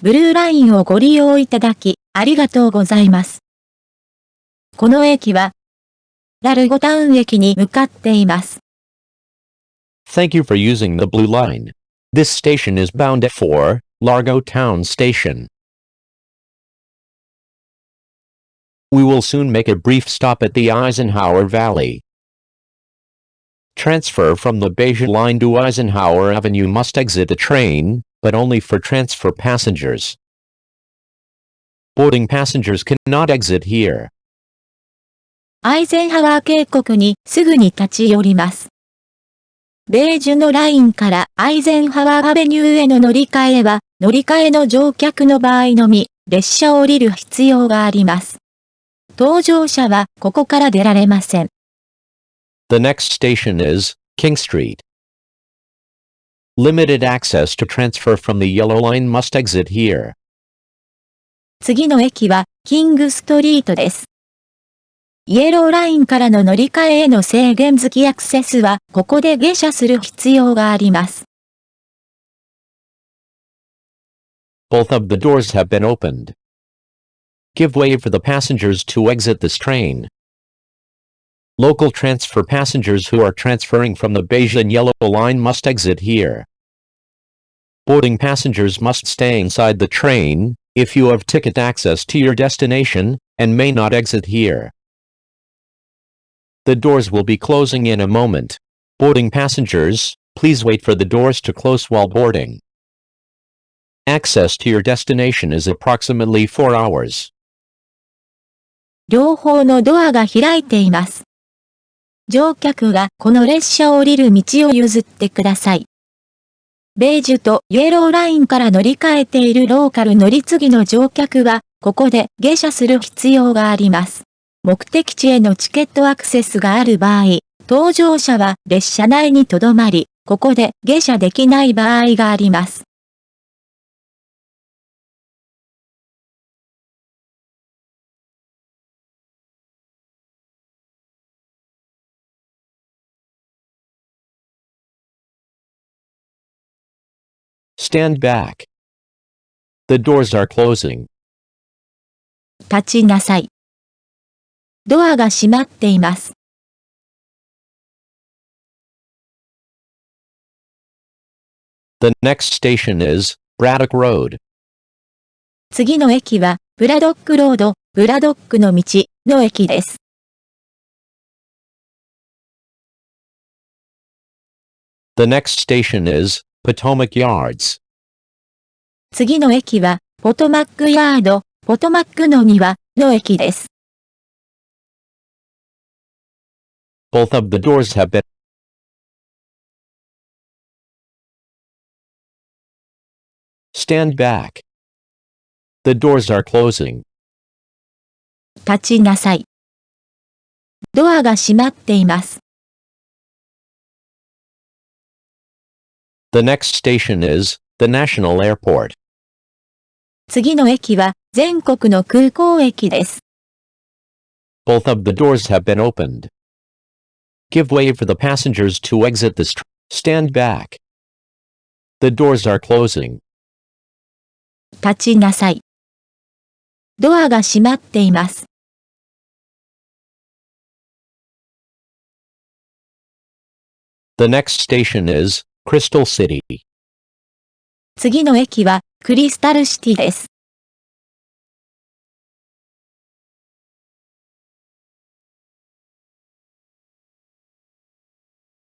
ブルーラインをご利用いただき、ありがとうございます。この駅は、ラルゴタウン駅に向かっています。Thank you for using the blue line. This station is bound for Largo Town Station. We will soon make a brief stop at the Eisenhower Valley. Transfer from the beige line to Eisenhower Avenue must exit the train, but only for transfer passengers. Boarding passengers cannot exit here. アイゼンハワー渓谷にすぐに立ち寄ります。ベージュのラインからアイゼンハワーアベニューへの乗り換えは、乗り換えの乗客の場合のみ、列車を降りる必要があります。搭乗者はここから出られません。The next station is King Street. Limited access to transfer from the yellow line must exit here. 次の駅はキングストリートです。イエローラインからの乗り換えへの制限付きアクセスはここで下車する必要があります。Both of the doors have been opened. Give way for the passengers to exit this train. Local transfer passengers who are transferring from the beige and yellow line must exit here. Boarding passengers must stay inside the train, if you have ticket access to your destination, and may not exit here. The doors will be closing in a moment. Boarding passengers, please wait for the doors to close while boarding. Access to your destination is approximately 4 hours. 両方のドアが開いています。乗客がこの列車を降りる道を譲ってください。ベージュとイエローラインから乗り換えているローカル乗り継ぎの乗客は、ここで下車する必要があります。目的地へのチケットアクセスがある場合、搭乗者は列車内に留まり、ここで下車できない場合があります。Stand back. The doors are closing. 立ちなさい。ドアが閉まっています。The next station is Braddock Road. 次の駅はブラドックロード、ブラドックの道の駅です。The next station is Potomac Yards. 次の駅はポトマックヤード、ポトマックの庭の駅です。Both of the doors have been. Stand back. The doors are closing. 立ちなさい。ドアが閉まっています。The next station is the National Airport. 次の駅は全国の空港駅です。Both of the doors have been opened. Give way for the passengers to exit this train. Stand back. The doors are closing. 立ちなさい。ドアが閉まっています。The next station is Crystal City. 次の駅はクリスタルシティです。